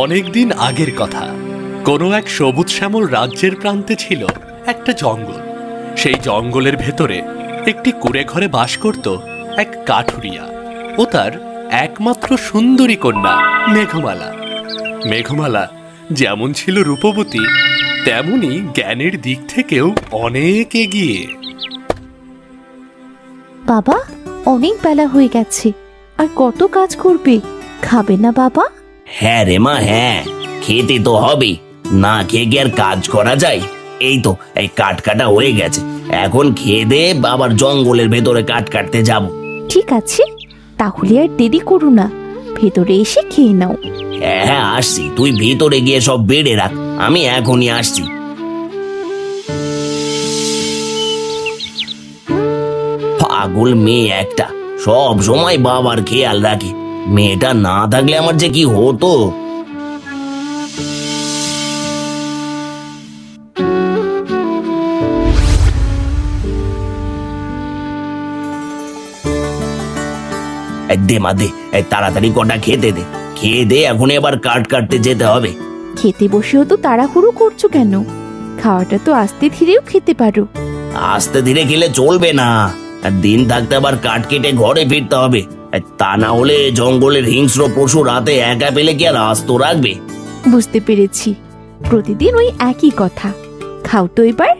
অনেক দিন আগের কথা। কোনো এক সবুজ শ্যামল রাজ্যের প্রান্তে ছিল একটা জঙ্গল। সেই জঙ্গলের ভেতরে একটি কুঁড়ে ঘরে বাস করত এক কাঠুরিয়া ও তার একমাত্র সুন্দরী কন্যা মেঘমালা। মেঘমালা যেমন ছিল রূপবতী, তেমনি জ্ঞানের দিক থেকেও অনেক এগিয়ে। বাবা, অনেক বেলা হয়ে গেছে, আর কত কাজ করবে? খাবে না বাবা? হ্যাঁ রে মা, হ্যাঁ, খেতে তো হবে। না খেয়ে কি আর কাজ করা যায়? এই তো এই কাঠ কাটা হয়ে গেছে, এখন খেয়ে দে, আবার জঙ্গলের ভেতরে কাঠ কাটতে যাব। ঠিক আছে, তাহলে আর দেরি করো না, ভেতরে এসে খেয়ে নাও। হ্যাঁ হ্যাঁ, আসছি, তুই ভেতরে গিয়ে সব বেড়ে রাখ, আমি এখনই আসছি। পাগল মেয়ে একটা, সব সময় বাবার খেয়াল রাখে। মেয়েটা না থাকলে আমার যে কি হতো। দে মা দে, তাড়াতাড়ি কটা খেতে দে, খেয়ে দে, এখন এবার কাঠ কাটতে যেতে হবে। খেতে বসেও তো তাড়াহুড়ো করছো কেন? খাওয়াটা তো আস্তে ধীরেও খেতে পারো। আস্তে ধীরে খেলে চলবে না, আর দিন থাকতে আবার কাঠ কেটে ঘরে ফিরতে হবে। তা না হলে জঙ্গলের হিংস্র পশু রাতে একা পেলে কি আর আস্ত রাখবে? বুঝতে পেরেছি, প্রতিদিন ওই একই কথা। খাও তো এবার।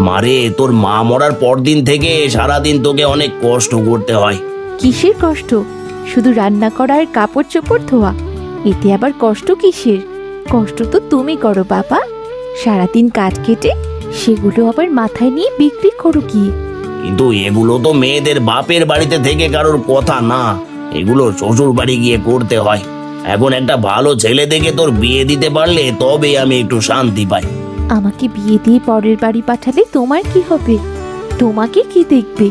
মারে, তোর মা মরার পর দিন থেকে সারাদিন তোকে অনেক কষ্ট করতে হয়। কিসের কষ্ট? শুধু রান্না করা আর কাপড় চোপড় ধোয়া, এতে আবার কষ্ট কিসের? কষ্ট তো তুমি করো বাবা, সারাদিন কাঠ কেটে সেগুলো আবার মাথায় নিয়ে বিক্রি করো কি। কিন্তু এগুলো তো মেয়েদের বাপের বাড়িতে থেকে কারোর কথা না, এগুলো শ্বশুর বাড়ি গিয়ে করতে হয়। এখন একটা ভালো ছেলে দেখে তোর বিয়ে দিতে পারলে তবে আমি একটু শান্তি পাই। আমাকে বিয়ে দিয়ে পরের বাড়ি পাঠালে তোমার কি হবে? তোমাকে কি দেখবে?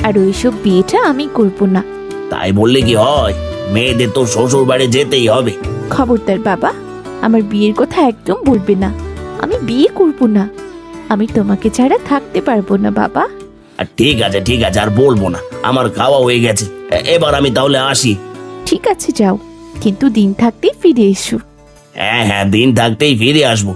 আর ওইসব বিয়েটা আমি করব না। তাই বললে কি হয়? মেয়েদের তো শ্বশুর বাড়ি যেতেই হবে। খবরদার বাবা, আমার বিয়ের কথা একদম বলবে না। আমি বিয়ে করব না, আমি তোমাকে ছাড়া থাকতে পারবো না বাবা। আর ঠিক আছে ঠিক আছে, আর বলবো না, আমার খাওয়া হয়ে গেছে। এবার আমি তাহলে আসি। ঠিক আছে যাও, কিন্তু দিন থাকতেই ফিরে এসো। হ্যাঁ হ্যাঁ, দিন থাকতেই ফিরে আসবো।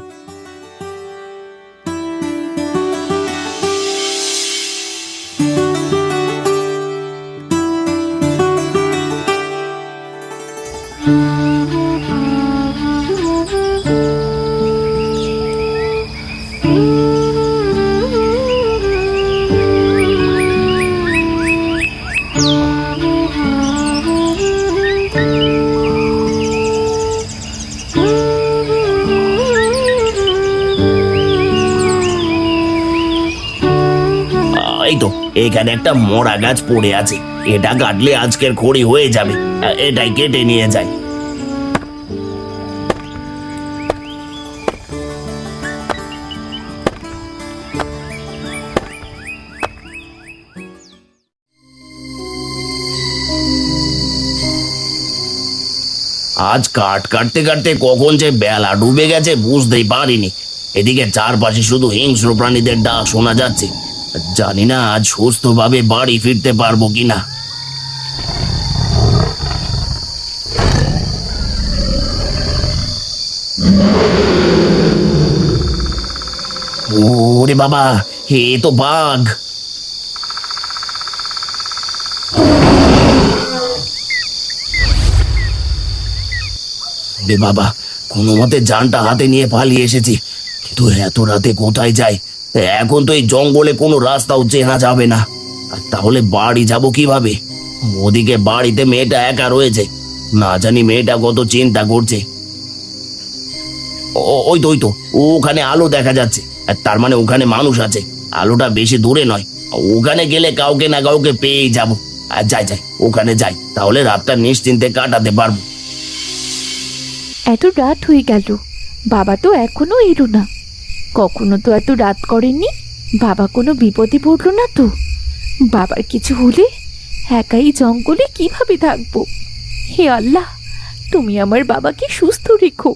এই তো এখানে একটা মরা গাছ পড়ে আছে, এটা কাটলে আজকের খড়ি হয়ে যাবে। এটাই কেটে নিয়ে যাই। আজ কাঠ কাটতে কাটতে কখন যে বেলা ডুবে গেছে বুঝতেই পারিনি। এদিকে চারপাশে শুধু হিংস্র প্রাণীদের ডাক শোনা যাচ্ছে। জানি না আজ সুস্থভাবে বাড়ি ফিরতে পারবো কিনা। ওরে বাবা, এ তো বাঘ। রে বাবা, কোনো মতে জানটা হাতে নিয়ে পালিয়ে এসেছি, কিন্তু এত রাতে কোথায় যাই? এখন তো এই জঙ্গলে কোনো রাস্তাও চেনা যাবে না। আর তাহলে বাড়ি যাব কিভাবে? ওদিকে বাড়িতে মেয়েটা একা রয়েছে, না জানি মেয়েটা কত চিন্তা করছে। ওই তো ওই তো, ওখানে আলো দেখা যাচ্ছে, আর তার মানে ওখানে মানুষ আছে। আলোটা বেশি দূরে নয়, ওখানে গেলে কাউকে না কাউকে পেয়েই যাব। আর যাই যাই, ওখানে যাই, তাহলে রাতটা নিশ্চিন্তে কাটাতে পারবো। এত রাত হয়ে গেল, বাবা তো এখনো এলো না। কখনো তো এত রাত করেননি। বাবা কোনো বিপদে পড়লো না তো? বাবার কিছু হলে একাই জঙ্গলে কিভাবে থাকবো? হে আল্লাহ, তুমি আমার বাবাকে সুস্থ রেখো।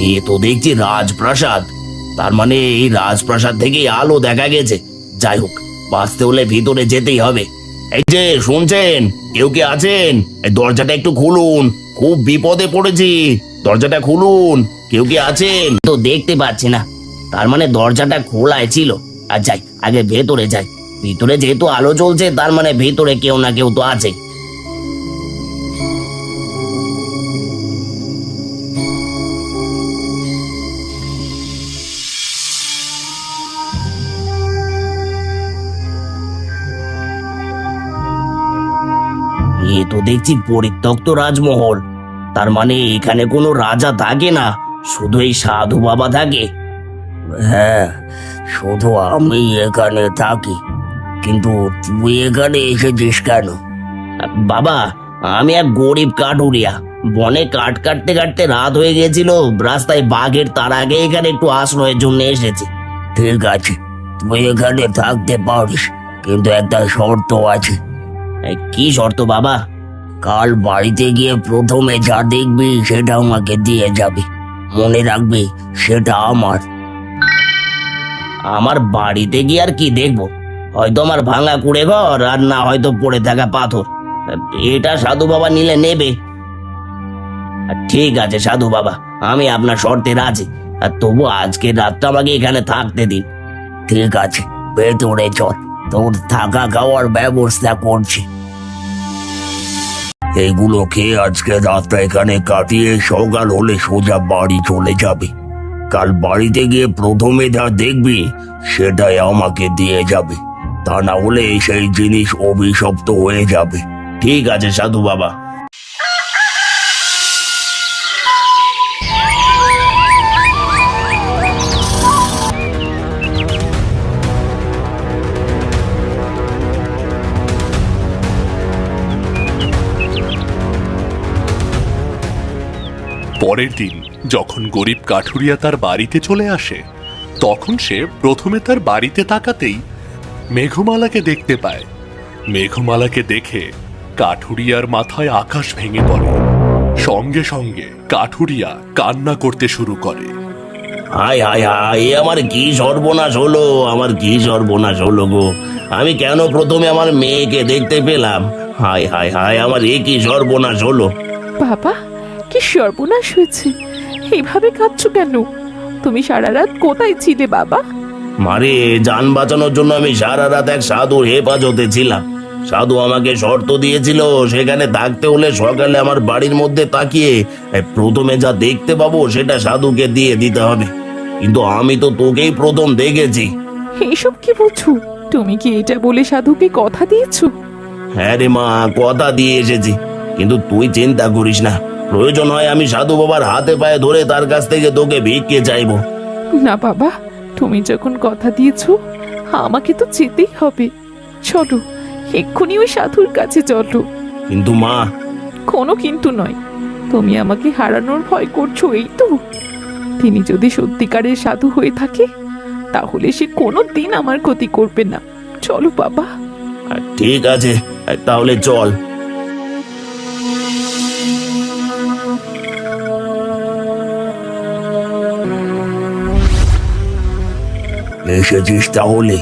এ তো দেখছি রাজপ্রাসাদ। তার মানে এই রাজপ্রাসাদ থেকেই আলো দেখা গেছে। যাই হোক, বাঁচতে হলে ভিতরে যেতেই হবে। এই যে শুনছেন, কেউ কি আছেন? এই দরজাটা একটু খুলুন, খুব বিপদে পড়েছি। দরজাটা খুলুন, কেউ কি আছেন? তো দেখতে পাচ্ছি না, তার মানে দরজাটা খোলাই ছিল। আর যাই, আগে ভেতরে যাই। ভিতরে যেহেতু আলো জ্বলছে, তার মানে ভেতরে কেউ না কেউ তো আছে। এ তো দেখছি পরিত্যক্ত রাজমহল। তার মানে এখানে কোনো রাজা থাকে না, শুধু এই সাধু বাবা থাকে। হ্যাঁ, শুধু আমি এখানে থাকি। কিন্তু তুই এখানে এসেছিস কেন? বাবা, আমি এক গরিব কাঠুরিয়া। বনে কাঠ কাটতে কাটতে রাত হয়ে গেছিল, রাস্তায় বাঘের তার আগে এখানে একটু আশ্রয়ের জন্য এসেছি। ঠিক আছে, তুই এখানে থাকতে পারিস, কিন্তু একটা শর্ত আছে। কি শর্ত বাবা? কাল বাড়িতে গিয়ে প্রথমে যা দেখবি সেটা আমাকে দিয়ে যাবি। মনে রাখবি, সেটা আমার। আমার বাড়িতে গিয়ে আর কি দেখবো? হয়তো আমার ভাঙা কুড়ে ঘর, আর না হয়তো পড়ে থাকা পাথর। এটা সাধু বাবা নিলে নেবে। ঠিক আছে সাধু বাবা, আমি আপনার শর্তে রাজি। আর তবু আজকে রাতটা আমাকে এখানে থাকতে দিন। ঠিক আছে, ভেতরে চল, তোর থাকা খাওয়ার ব্যবস্থা করছি। এগুলো খেয়ে আজকে রাতটা এখানে কাটিয়ে সকাল হলে সোজা বাড়ি চলে যাবে। কাল বাড়িতে গিয়ে প্রথমে যা দেখবি সেটাই আমাকে দিয়ে যাবে, তা না হলে সেই জিনিস অভিশপ্ত হয়ে যাবে। ঠিক আছে সাধু বাবা। পরের দিন যখন গরিব কাঠুরিয়া তার বাড়িতে চলে আসে, তখন সে প্রথমে তার বাড়িতে তাকাতেই মেঘমালাকে দেখতে পায়। মেঘমালাকে দেখে কাঠুরিয়ার মাথায় আকাশ ভেঙে পড়ে। সঙ্গে সঙ্গে কাঠুরিয়া কান্না করতে শুরু করে। হায় হায় হায়, এ আমার কি সর্বনাশ হলো, আমার কি সর্বনাশ হলো গো! আমি কেন প্রথমে আমার মেয়েকে দেখতে পেলাম? হায় হায় হায়, আমার এ কি সর্বনাশ হলো! বাবা, কি সর্বনাশ হয়েছে? এইভাবে কাঁদছো কেন? তুমি সারা রাত কোথায় ছিলে বাবা? মারে, যান বাঁচানোর জন্য আমি সারা রাত এক সাধুর হেফাজতে ছিলাম। সাধু আমাকে শর্ত দিয়েছিল, সেখানে থাকতে হলে সকালে আমার বাড়ির মধ্যে তাকিয়ে প্রথমে যা দেখতে পাবো সেটা সাধুকে দিয়ে দিতে হবে। কিন্তু আমি তো তোকেই প্রথম দেখেছি। এইসব কি বলছো? তুমি কি এটা বলে সাধুকে কথা দিয়েছো? হ্যাঁ রে মা, কথা দিয়ে এসেছি। কিন্তু তুই চিন্তা করিস না, প্রয়োজন হয় আমি সাধু বাবার হাতে পায়ে ধরে তার কাছ থেকে তোকে ভিক্ষে চাইবো। না বাবা, তুমি যখন কথা দিয়েছো, আমাকে তো যেতেই হবে। চলো, এক্ষুনি ওই সাধুর কাছে চলো। কিন্তু মা। কোনো কিন্তু নয়। তুমি আমাকে হারানোর ভয় করছো, এই তো। তিনি যদি সত্যিকারের সাধু হয়ে থাকে, তাহলে সে কোনো দিন আমার ক্ষতি করবে না। চলো বাবা। ঠিক আছে, তাহলে চল। এসেছিস তাহলে?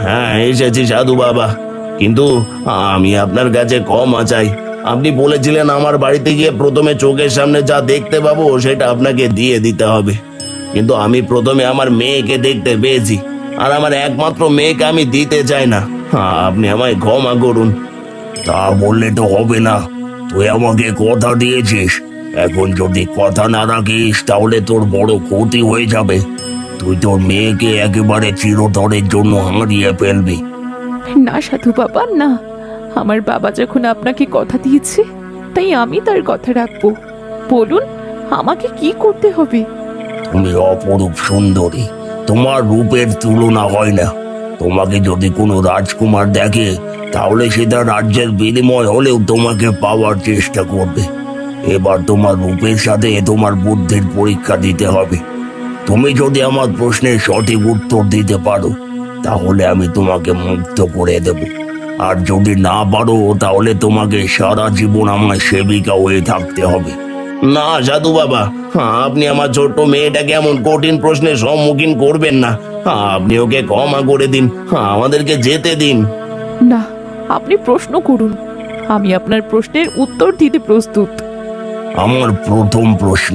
হ্যাঁ, এসেছি সাধু বাবা। কিন্তু আমি আপনার কাছে ক্ষমা চাই। আপনি বলেছিলেন আমার বাড়িতে গিয়ে প্রথমে চোখের সামনে যা দেখতে পাবো সেটা আপনাকে দিয়ে দিতে হবে। কিন্তু আমি প্রথমে আমার মেয়েকে দেখতে পেয়েছি, আর আমার একমাত্র মেয়েকে আমি দিতে চাই না। আপনি আমায় ক্ষমা করুন। তা বললে তো হবে না, তুই আমাকে কথা দিয়েছিস। এখন যদি কথা না রাখিস তাহলে তোর বড় ক্ষতি হয়ে যাবে। তুই তোর মেয়েকে একেবারে চিরতরের জন্য হারিয়ে ফেলবি। না সাধু বাবা, না। আমার বাবা যখন আপনাকে কথা দিয়েছে, তাই আমি তার কথা রাখবো। বলুন, আমাকে কি করতে হবে? তুমি অপরূপ সুন্দরী, তোমার রূপের তুলনা হয় না। তোমাকে যদি কোনো রাজকুমার দেখে, তাহলে সেটা রাজ্যের বিনিময় হলেও তোমাকে পাওয়ার চেষ্টা করবে। এবার তোমার রূপের সাথে তোমার বুদ্ধির পরীক্ষা দিতে হবে। তুমি যদি আমার প্রশ্নের সঠিক উত্তর দিতে পারো, তাহলে আমি তোমাকে মুক্ত করে দেব। আর যদি না পারো, তাহলে তোমাকে সারা জীবন আমার সেবিকা হয়ে থাকতে হবে। না সাধু বাবা, আপনি আমার ছোট্ট মেয়েটাকে এমন কঠিন প্রশ্নের সম্মুখীন করবেন না। আপনি ওকে ক্ষমা করে দিন, আমাদেরকে যেতে দিন। না, আপনি প্রশ্ন করুন, আমি আপনার প্রশ্নের উত্তর দিতে প্রস্তুত। আমার প্রথম প্রশ্ন,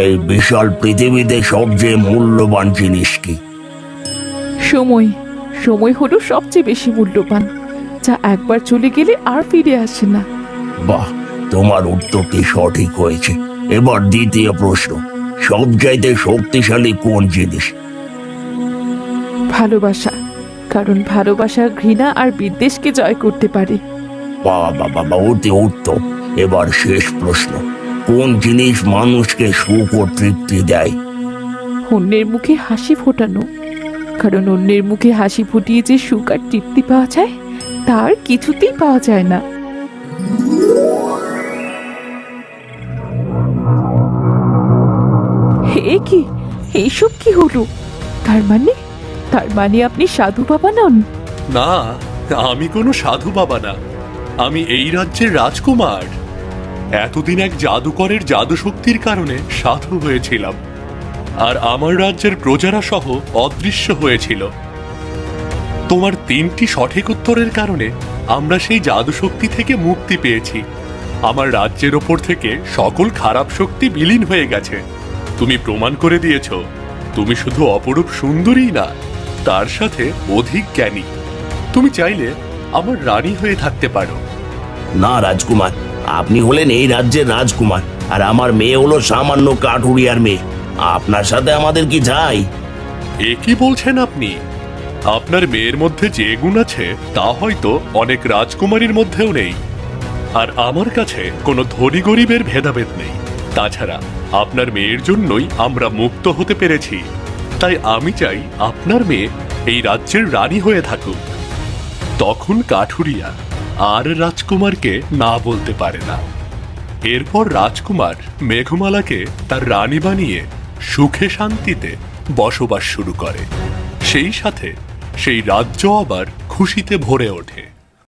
এই বিশাল পৃথিবীতে সবচেয়ে মূল্যবান জিনিস কি? সময়। সময় হলো সবচেয়ে বেশি মূল্যবান, যা একবার চলে গেলে আর ফিরে আসে না। বাহ, তোমার উত্তরটি সঠিক হয়েছে। এবার দ্বিতীয় প্রশ্ন, সবচাইতে শক্তিশালী কোন জিনিস? ভালোবাসা, কারণ ভালোবাসা ঘৃণা আর বিদ্বেষকে জয় করতে পারে। বাবা বাবা, অতি উত্তম। এবার শেষ প্রশ্ন, কোন জিনিস মানুষকে সুখ ও তৃপ্তি দেয়? অন্যের মুখে হাসি ফোটানো, কারণ অন্যের মুখে হাসি ফুটিয়ে যে সুখ আর তৃপ্তি পাওয়া যায়, তার কিছুতেই পাওয়া যায় না। হে কি, এইসব কি হলো? তার মানে আপনি সাধু বাবা নন? না, আমি কোনো সাধু বাবা না, আমি এই রাজ্যের রাজকুমার। এতদিন এক জাদুকরের জাদু শক্তির কারণে সাধু হয়েছিলাম, আর আমার রাজ্যের প্রজারা সহ অদৃশ্য হয়েছিল। তোমার 3টি সঠিক উত্তরের কারণে আমরা সেই জাদু শক্তি থেকে মুক্তি পেয়েছি। আমার রাজ্যের ওপর থেকে সকল খারাপ শক্তি বিলীন হয়ে গেছে। তুমি প্রমাণ করে দিয়েছ তুমি শুধু অপরূপ সুন্দরী না, তার সাথে অধিক জ্ঞানী। তুমি চাইলে আমার রানী হয়ে থাকতে পারো। না রাজকুমার, আপনি হলেন এই রাজ্যের রাজকুমার, আর আমার মেয়ে হলো সামান্য কাঠুরিয়ার মেয়ে। আপনার সাথে আমাদের কি যায়? এ কি বলছেন আপনি? আপনার মেয়ের মধ্যে যে গুণ আছে তা হয়তো অনেক রাজকুমারীর মধ্যেও নেই। আর আমার কাছে কোনো ধনী গরিবের ভেদাভেদ নেই। তাছাড়া আপনার মেয়ের জন্যই আমরা মুক্ত হতে পেরেছি। তাই আমি চাই আপনার মেয়ে এই রাজ্যের রানী হয়ে থাকুক। তখন কাঠুরিয়া আর রাজকুমারকে না বলতে পারে না। এরপর রাজকুমার মেঘমালাকে তার রানী বানিয়ে সুখে শান্তিতে বসবাস শুরু করে। সেই সাথে সেই রাজ্য আবার খুশিতে ভরে ওঠে।